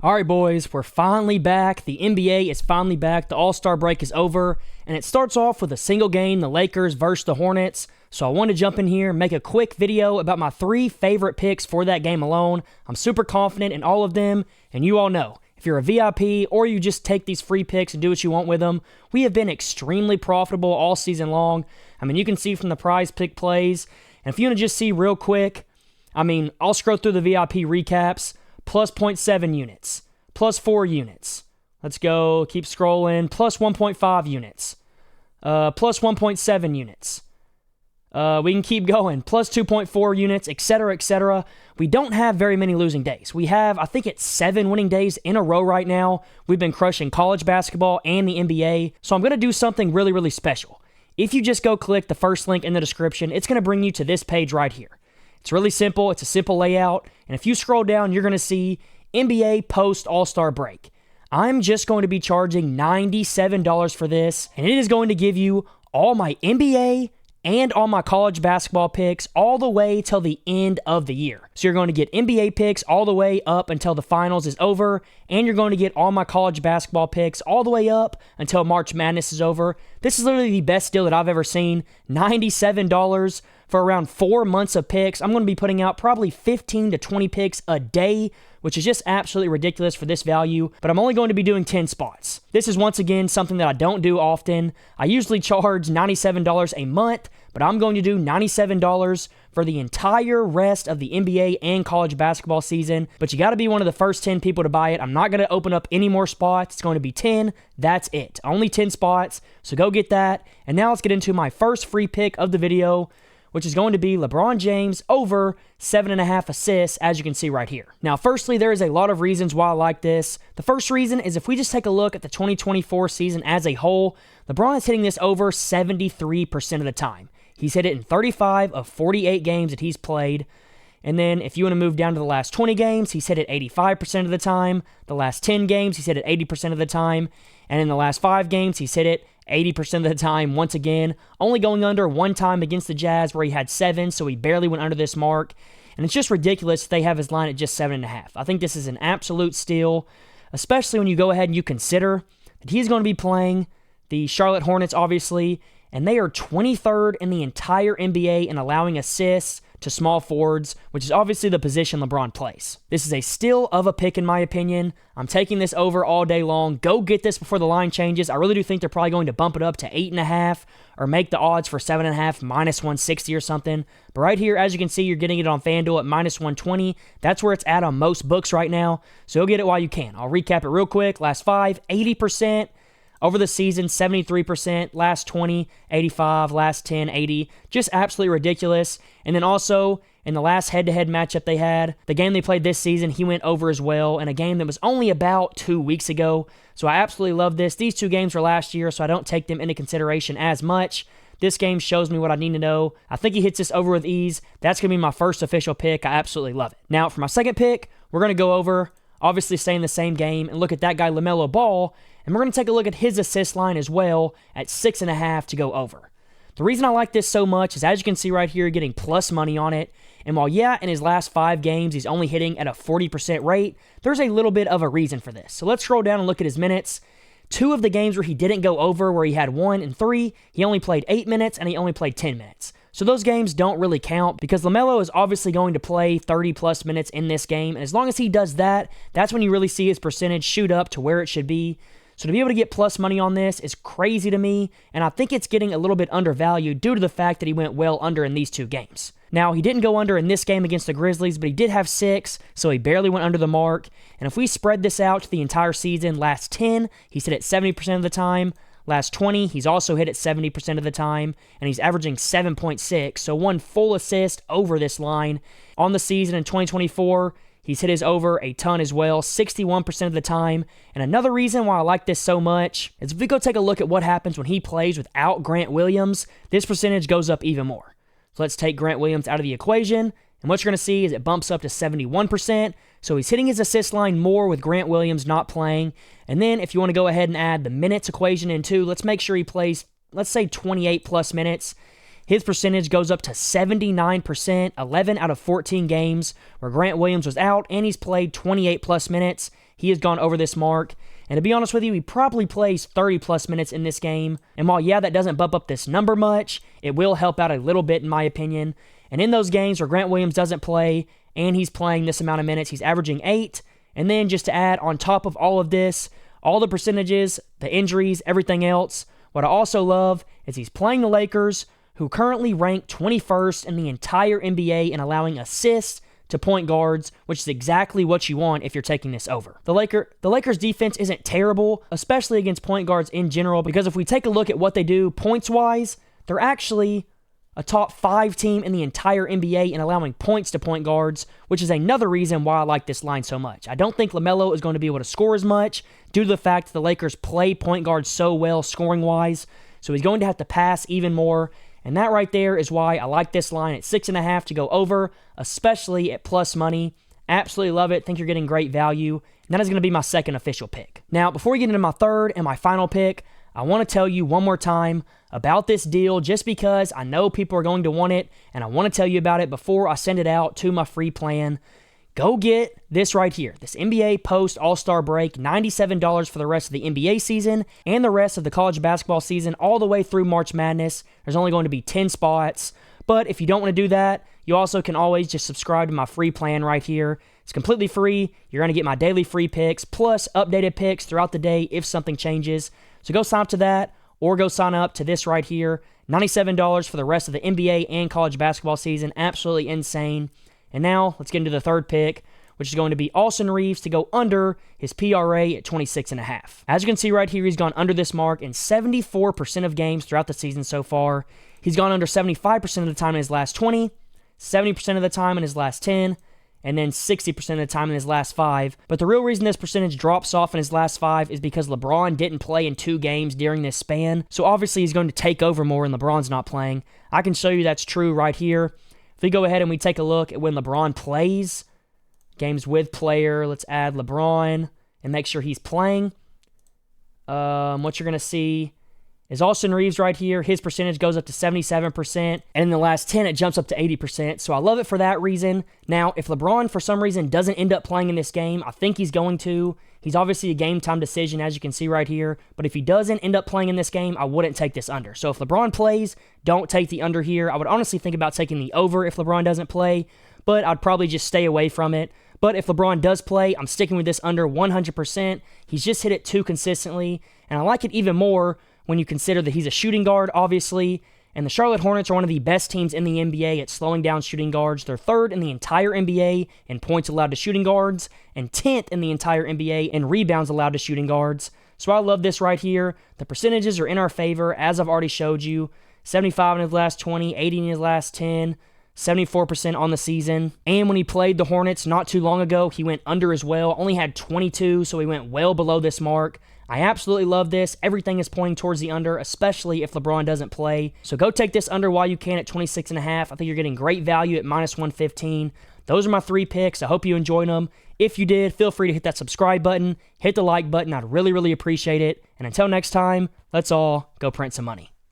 All right, boys, we're finally back. The NBA is finally back. The All-Star break is over, and it starts off with a single game, the Lakers versus the Hornets. So I want to jump in here and make a quick video about my 3 favorite picks for that game alone. I'm super confident in all of them, and you all know, if you're a VIP or you just take these free picks and do what you want with them, we have been extremely profitable all season long. I mean, you can see from the prize pick plays, and if you want to just see real quick, I mean, I'll scroll through the VIP recaps. Plus 0.7 units, plus 4 units. Let's go, keep scrolling. Plus 1.5 units, plus 1.7 units. We can keep going. Plus 2.4 units, etc., etc. We don't have very many losing days. We have, I think it's 7 winning days in a row right now. We've been crushing college basketball and the NBA. So I'm going to do something really, really special. If you just go click the first link in the description, it's going to bring you to this page right here. It's really simple. It's a simple layout. And if you scroll down, you're going to see NBA post All-Star break. I'm just going to be charging $97 for this, and it is going to give you all my NBA and all my college basketball picks all the way till the end of the year. So you're going to get NBA picks all the way up until the finals is over, and you're going to get all my college basketball picks all the way up until March Madness is over. This is literally the best deal that I've ever seen. $97 for around 4 months of picks. I'm going to be putting out probably 15 to 20 picks a day, which is just absolutely ridiculous for this value, but I'm only going to be doing 10 spots. This is once again something that I don't do often. I usually charge $97 a month, but I'm going to do $97 for the entire rest of the NBA and college basketball season, but you got to be one of the first 10 people to buy it. I'm not going to open up any more spots. It's going to be 10. That's it. Only 10 spots, so go get that. And now let's get into my first free pick of the video, which is going to be LeBron James over 7.5 assists, as you can see right here. Now, firstly, there is a lot of reasons why I like this. The first reason is if we just take a look at the 2024 season as a whole, LeBron is hitting this over 73% of the time. He's hit it in 35 of 48 games that he's played. And then if you want to move down to the last 20 games, he's hit it 85% of the time. The last 10 games, he's hit it 80% of the time. And in the last 5 games, he's hit it 80% of the time, once again, only going under one time against the Jazz where he had 7, so he barely went under this mark. And it's just ridiculous they have his line at just 7.5. I think this is an absolute steal, especially when you go ahead and you consider that he's going to be playing the Charlotte Hornets, obviously, and they are 23rd in the entire NBA in allowing assists to small forwards, which is obviously the position LeBron plays. This is a steal of a pick in my opinion. I'm taking this over all day long. Go get this before the line changes. I really do think they're probably going to bump it up to 8.5 or make the odds for 7.5 minus 160 or something. But right here, as you can see, you're getting it on FanDuel at minus 120. That's where it's at on most books right now. So go get it while you can. I'll recap it real quick. Last 5, 80%. Over the season, 73%, last 20, 85, last 10, 80. Just absolutely ridiculous. And then also, in the last head-to-head matchup they had, the game they played this season, he went over as well in a game that was only about 2 weeks ago. So I absolutely love this. These 2 games were last year, so I don't take them into consideration as much. This game shows me what I need to know. I think he hits this over with ease. That's going to be my first official pick. I absolutely love it. Now, for my second pick, we're going to go over, obviously stay in the same game, and look at that guy, LaMelo Ball. And we're going to take a look at his assist line as well at 6.5 to go over. The reason I like this so much is, as you can see right here, getting plus money on it. And while, yeah, in his last 5 games, he's only hitting at a 40% rate, there's a little bit of a reason for this. So let's scroll down and look at his minutes. 2 of the games where he didn't go over, where he had 1 and 3, he only played 8 minutes and he only played 10 minutes. So those games don't really count because LaMelo is obviously going to play 30-plus minutes in this game. And as long as he does that, that's when you really see his percentage shoot up to where it should be. So to be able to get plus money on this is crazy to me, and I think it's getting a little bit undervalued due to the fact that he went well under in these 2 games. Now, he didn't go under in this game against the Grizzlies, but he did have 6, so he barely went under the mark. And if we spread this out to the entire season, last 10, he's hit it 70% of the time. Last 20, he's also hit it 70% of the time, and he's averaging 7.6, so 1 full assist over this line. On the season in 2024, he's hit his over a ton as well, 61% of the time. And another reason why I like this so much is if we go take a look at what happens when he plays without Grant Williams, this percentage goes up even more. So let's take Grant Williams out of the equation. And what you're going to see is it bumps up to 71%. So he's hitting his assist line more with Grant Williams not playing. And then if you want to go ahead and add the minutes equation in too, let's make sure he plays, let's say 28 plus minutes. His percentage goes up to 79%, 11 out of 14 games where Grant Williams was out, and he's played 28 plus minutes. he has gone over this mark. And to be honest with you, he probably plays 30-plus minutes in this game. And while, yeah, that doesn't bump up this number much, it will help out a little bit in my opinion. And in those games where Grant Williams doesn't play and he's playing this amount of minutes, he's averaging 8. And then just to add on top of all of this, all the percentages, the injuries, everything else, what I also love is he's playing the Lakers, who currently rank 21st in the entire NBA in allowing assists to point guards, which is exactly what you want if you're taking this over. The Lakers defense isn't terrible, especially against point guards in general, because if we take a look at what they do points-wise, they're actually a top 5 team in the entire NBA in allowing points to point guards, which is another reason why I like this line so much. I don't think LaMelo is going to be able to score as much due to the fact that the Lakers play point guards so well scoring-wise, so he's going to have to pass even more. And that right there is why I like this line at 6.5 to go over, especially at plus money. Absolutely love it. Think you're getting great value. And that is going to be my second official pick. Now, before we get into my third and my final pick, I want to tell you one more time about this deal just because I know people are going to want it, and I want to tell you about it before I send it out to my free plan. Go get this right here, this NBA Post All-Star Break, $97 for the rest of the NBA season and the rest of the college basketball season all the way through March Madness. There's only going to be 10 spots, but if you don't want to do that, you also can always just subscribe to my free plan right here. It's completely free. You're going to get my daily free picks plus updated picks throughout the day if something changes. So go sign up to that or go sign up to this right here, $97 for the rest of the NBA and college basketball season. Absolutely insane. And now, let's get into the third pick, which is going to be Austin Reeves to go under his PRA at 26.5. As you can see right here, he's gone under this mark in 74% of games throughout the season so far. He's gone under 75% of the time in his last 20, 70% of the time in his last 10, and then 60% of the time in his last 5. But the real reason this percentage drops off in his last 5 is because LeBron didn't play in 2 games during this span, so obviously he's going to take over more when LeBron's not playing. I can show you that's true right here. If we go ahead and we take a look at when LeBron plays, games with player, let's add LeBron and make sure he's playing. What you're going to see is Austin Reeves right here. His percentage goes up to 77%, and in the last 10, it jumps up to 80%, so I love it for that reason. Now, if LeBron, for some reason, doesn't end up playing in this game, I think he's going to. He's obviously a game-time decision, as you can see right here, but if he doesn't end up playing in this game, I wouldn't take this under. So if LeBron plays, don't take the under here. I would honestly think about taking the over if LeBron doesn't play, but I'd probably just stay away from it. But if LeBron does play, I'm sticking with this under 100%. He's just hit it too consistently, and I like it even more when you consider that he's a shooting guard, obviously, and the Charlotte Hornets are one of the best teams in the NBA at slowing down shooting guards. They're 3rd in the entire NBA in points allowed to shooting guards and 10th in the entire NBA in rebounds allowed to shooting guards. So I love this right here. The percentages are in our favor, as I've already showed you. 75 in his last 20, 80 in his last 10, 74% on the season. And when he played the Hornets not too long ago, he went under as well. Only had 22, so he went well below this mark. I absolutely love this. Everything is pointing towards the under, especially if LeBron doesn't play. So go take this under while you can at 26.5. I think you're getting great value at -115. Those are my 3 picks. I hope you enjoyed them. If you did, feel free to hit that subscribe button, hit the like button. I'd really, really appreciate it. And until next time, let's all go print some money.